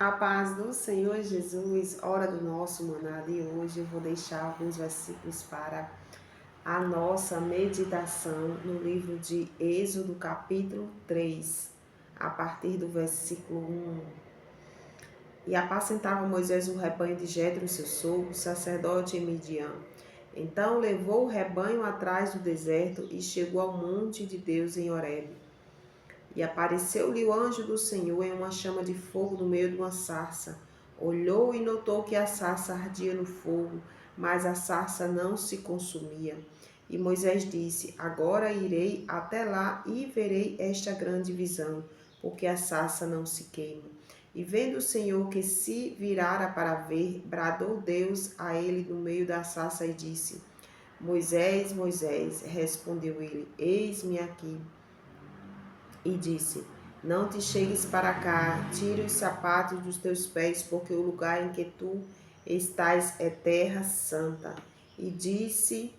A paz do Senhor Jesus, hora do nosso maná de hoje, eu vou deixar alguns versículos para a nossa meditação no livro de Êxodo, capítulo 3, a partir do versículo 1. E apacentava Moisés o rebanho de Jetro, seu sogro, sacerdote em Midian. Então levou o rebanho atrás do deserto e chegou ao monte de Deus em Horebe. E apareceu-lhe o anjo do Senhor em uma chama de fogo no meio de uma sarça. Olhou e notou que a sarça ardia no fogo, mas a sarça não se consumia. E Moisés disse: Agora irei até lá e verei esta grande visão, porque a sarça não se queima. E vendo o Senhor que se virara para ver, bradou Deus a ele no meio da sarça e disse: Moisés, Moisés, respondeu ele: Eis-me aqui. E disse: Não te chegues para cá, tira os sapatos dos teus pés, porque o lugar em que tu estás é terra santa. E disse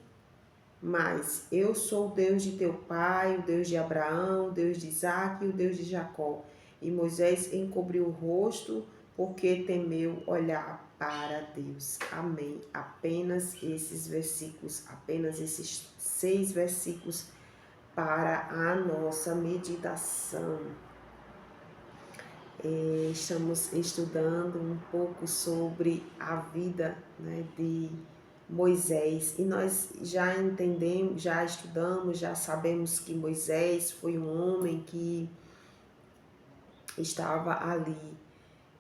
mais: Eu sou o Deus de teu pai, o Deus de Abraão, o Deus de Isaque e o Deus de Jacó. E Moisés encobriu o rosto, porque temeu olhar para Deus. Amém. Apenas esses versículos, apenas esses 6 versículos para a nossa meditação. Estamos estudando um pouco sobre a vida, né, de Moisés, e nós já entendemos, já estudamos, já sabemos que Moisés foi um homem que estava ali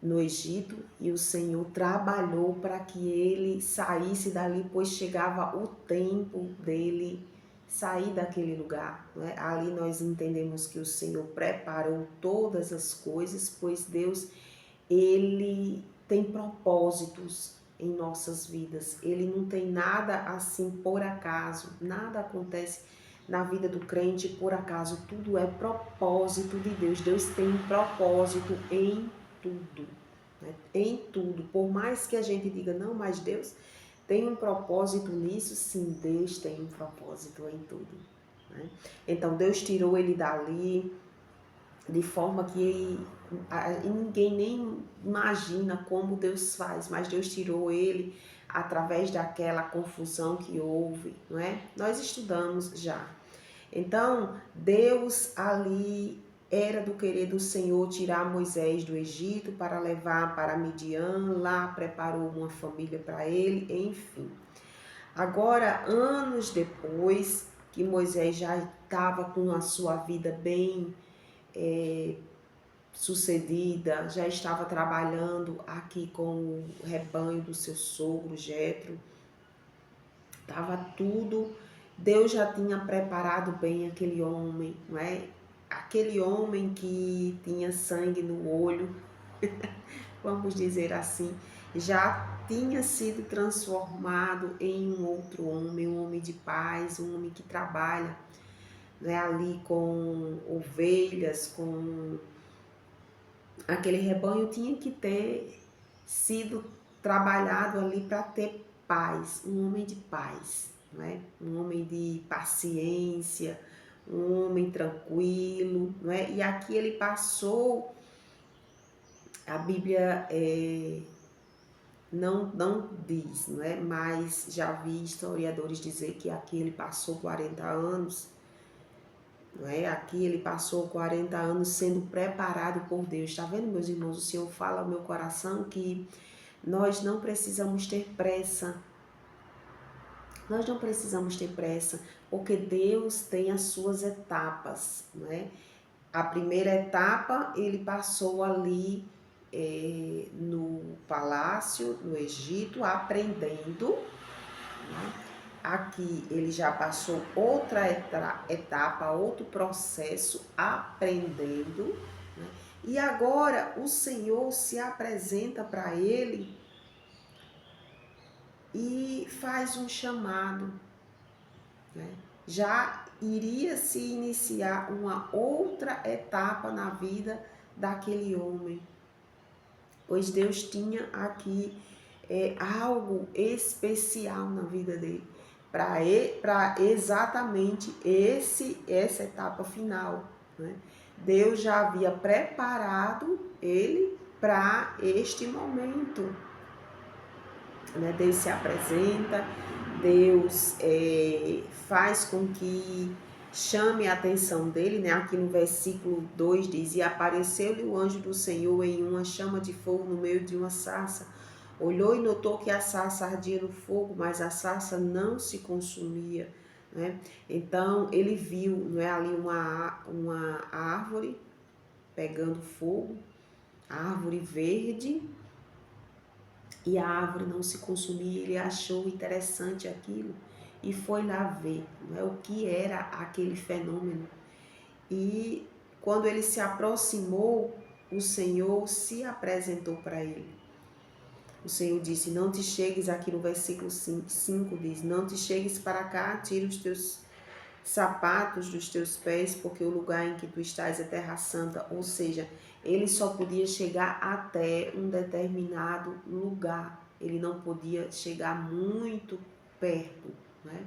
no Egito e o Senhor trabalhou para que ele saísse dali, pois chegava o tempo dele sair daquele lugar. Né? Ali nós entendemos que o Senhor preparou todas as coisas, pois Deus, ele tem propósitos em nossas vidas. Ele não tem nada assim por acaso, nada acontece na vida do crente por acaso, tudo é propósito de Deus. Deus tem um propósito em tudo, né? Em tudo. Por mais que a gente diga, não, mas Deus tem um propósito nisso, sim, Deus tem um propósito em tudo, né? Então Deus tirou ele dali de forma que ninguém nem imagina como Deus faz, mas Deus tirou ele através daquela confusão que houve, não é? Nós estudamos já. Então, Deus ali era do querer do Senhor tirar Moisés do Egito para levar para Midian, lá preparou uma família para ele, enfim. Agora, anos depois que Moisés já estava com a sua vida bem sucedida, já estava trabalhando aqui com o rebanho do seu sogro Jetro, estava tudo, Deus já tinha preparado bem aquele homem, não é? Aquele homem que tinha sangue no olho, vamos dizer assim, já tinha sido transformado em um outro homem, um homem de paz, um homem que trabalha, né, ali com ovelhas, com aquele rebanho tinha que ter sido trabalhado ali para ter paz, um homem de paz, né? Um homem de paciência, um homem tranquilo, né? E aqui ele passou, a Bíblia não diz, né? Mas já vi historiadores dizer que aqui ele passou 40 anos, não é? Aqui ele passou 40 anos sendo preparado por Deus. Está vendo, meus irmãos? O Senhor fala ao meu coração que nós não precisamos ter pressa. Nós não precisamos ter pressa, porque Deus tem as suas etapas, não é? A primeira etapa, ele passou ali no palácio, no Egito, aprendendo, né? Aqui ele já passou outra etapa, outro processo, aprendendo, né? E agora o Senhor se apresenta para ele e faz um chamado, né? Já iria se iniciar uma outra etapa na vida daquele homem, pois Deus tinha aqui algo especial na vida dele, para exatamente essa etapa final, né? Deus já havia preparado ele para este momento, né? Deus se apresenta, Deus faz com que chame a atenção dele, né? Aqui no versículo 2 diz: E apareceu-lhe o anjo do Senhor em uma chama de fogo no meio de uma sarça. Olhou e notou que a sarça ardia no fogo, mas a sarça não se consumia, né? Então ele viu, não é, ali uma árvore pegando fogo, árvore verde, e a árvore não se consumia. Ele achou interessante aquilo e foi lá ver, não é, o que era aquele fenômeno. E quando ele se aproximou, o Senhor se apresentou para ele. O Senhor disse: Não te chegues, aqui no versículo 5 diz: Não te chegues para cá, tira os teus sapatos dos teus pés, porque o lugar em que tu estás é terra santa. Ou seja, ele só podia chegar até um determinado lugar. Ele não podia chegar muito perto, né?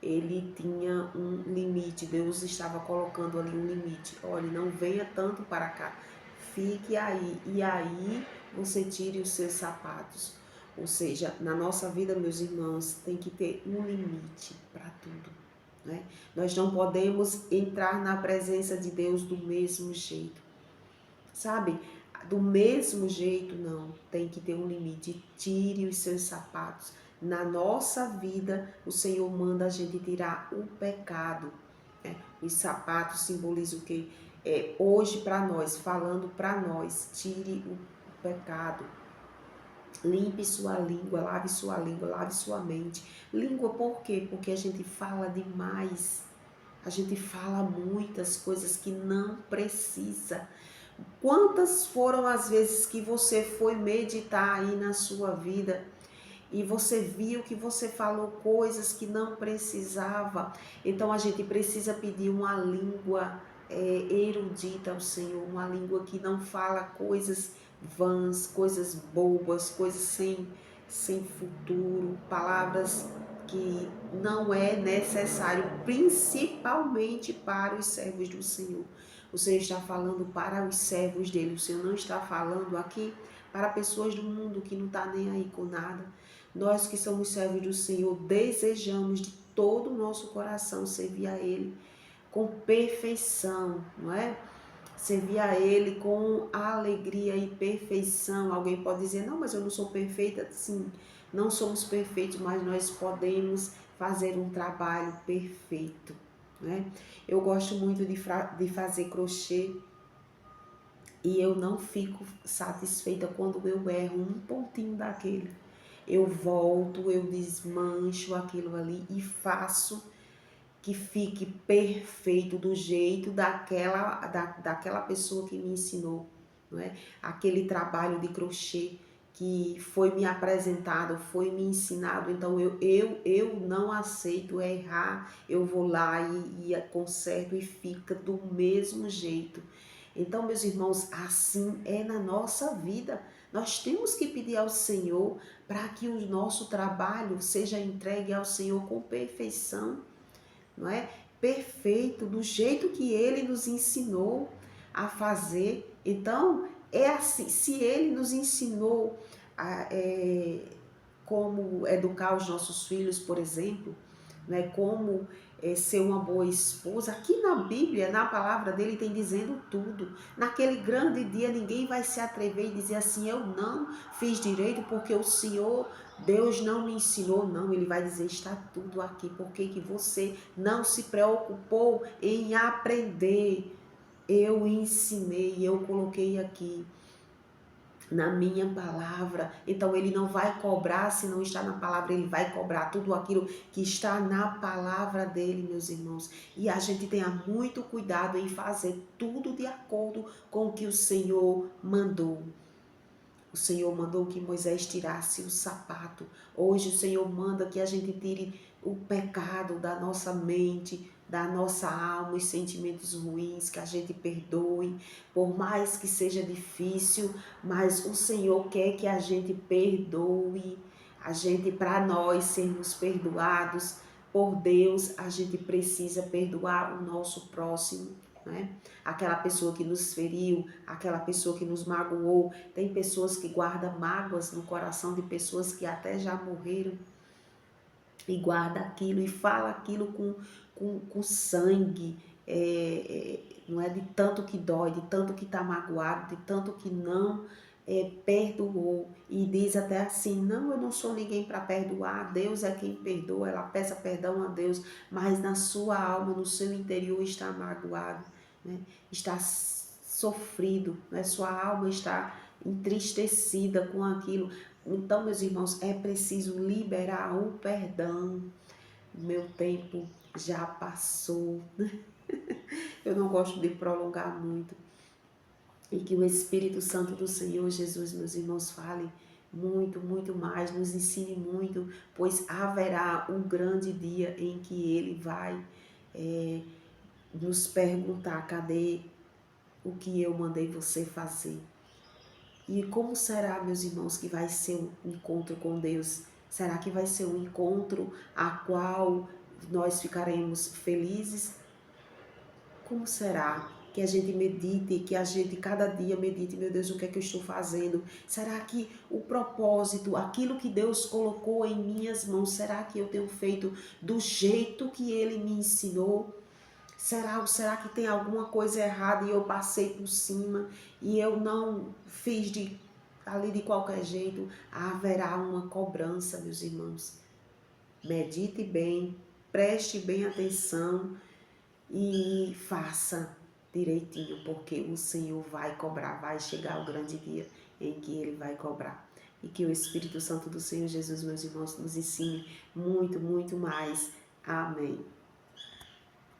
Ele tinha um limite. Deus estava colocando ali um limite. Olha, não venha tanto para cá. Fique aí. E aí você tire os seus sapatos. Ou seja, na nossa vida, meus irmãos, tem que ter um limite para tudo, né? Nós não podemos entrar na presença de Deus do mesmo jeito, sabe? Do mesmo jeito não, tem que ter um limite. Tire os seus sapatos. Na nossa vida, o Senhor manda a gente tirar o pecado, né? Os sapatos simbolizam o que? Hoje para nós, falando para nós, tire o pecado. Limpe sua língua, lave sua mente. Língua por quê? Porque a gente fala demais. A gente fala muitas coisas que não precisa. Quantas foram as vezes que você foi meditar aí na sua vida e você viu que você falou coisas que não precisava? Então a gente precisa pedir uma língua erudita ao Senhor, uma língua que não fala coisas vãs, coisas bobas, coisas sem futuro, palavras que não é necessário, principalmente para os servos do Senhor. O Senhor está falando para os servos dele, o Senhor não está falando aqui para pessoas do mundo que não está nem aí com nada. Nós que somos servos do Senhor desejamos de todo o nosso coração servir a Ele com perfeição, não é? Servir a Ele com alegria e perfeição. Alguém pode dizer: não, mas eu não sou perfeita. Sim, não somos perfeitos, mas nós podemos fazer um trabalho perfeito, né? Eu gosto muito de fazer crochê e eu não fico satisfeita quando eu erro um pontinho daquele. Eu volto, eu desmancho aquilo ali e faço que fique perfeito do jeito daquela pessoa que me ensinou, não é? Aquele trabalho de crochê que foi me apresentado, foi me ensinado. Então eu não aceito errar, eu vou lá e conserto e fica do mesmo jeito. Então, meus irmãos, assim é na nossa vida. Nós temos que pedir ao Senhor para que o nosso trabalho seja entregue ao Senhor com perfeição, não é? Perfeito, do jeito que Ele nos ensinou a fazer. Então, é assim, se Ele nos ensinou como educar os nossos filhos, por exemplo, né? Como ser uma boa esposa. Aqui na Bíblia, na palavra dele, tem dizendo tudo. Naquele grande dia, ninguém vai se atrever e dizer assim: eu não fiz direito porque o Senhor, Deus não me ensinou. Não, ele vai dizer: está tudo aqui. Por que você não se preocupou em aprender? Eu ensinei, eu coloquei aqui na minha palavra. Então ele não vai cobrar se não está na palavra, ele vai cobrar tudo aquilo que está na palavra dele, meus irmãos. E a gente tenha muito cuidado em fazer tudo de acordo com o que o Senhor mandou. O Senhor mandou que Moisés tirasse o sapato. Hoje o Senhor manda que a gente tire o pecado da nossa mente, da nossa alma, os sentimentos ruins, que a gente perdoe, por mais que seja difícil, mas o Senhor quer que a gente perdoe. A gente, para nós sermos perdoados por Deus, a gente precisa perdoar o nosso próximo. né? Aquela pessoa que nos feriu, aquela pessoa que nos magoou. Tem pessoas que guardam mágoas no coração de pessoas que até já morreram e guarda aquilo e fala aquilo com sangue. Não é de tanto que dói, de tanto que está magoado, de tanto que não perdoou. E diz até assim: não, eu não sou ninguém para perdoar, Deus é quem perdoa. Ela peça perdão a Deus, mas na sua alma, no seu interior está magoado, né? Está sofrido, né? Sua alma está entristecida com aquilo. Então, meus irmãos, é preciso liberar o perdão. Meu tempo já passou. Eu não gosto de prolongar muito. E que o Espírito Santo do Senhor Jesus, meus irmãos, fale muito, muito mais, nos ensine muito, pois haverá um grande dia em que Ele vai nos perguntar: cadê o que eu mandei você fazer? E como será, meus irmãos, que vai ser um encontro com Deus? Será que vai ser um encontro a qual nós ficaremos felizes? Como será que a gente medite, que a gente cada dia medite: meu Deus, o que é que eu estou fazendo? Será que o propósito, aquilo que Deus colocou em minhas mãos, será que eu tenho feito do jeito que Ele me ensinou? Será que tem alguma coisa errada e eu passei por cima e eu não fiz ali de qualquer jeito? Haverá uma cobrança, meus irmãos. Medite bem, preste bem atenção e faça direitinho, porque o Senhor vai cobrar, vai chegar o grande dia em que Ele vai cobrar. E que o Espírito Santo do Senhor Jesus, meus irmãos, nos ensine muito, muito mais. Amém.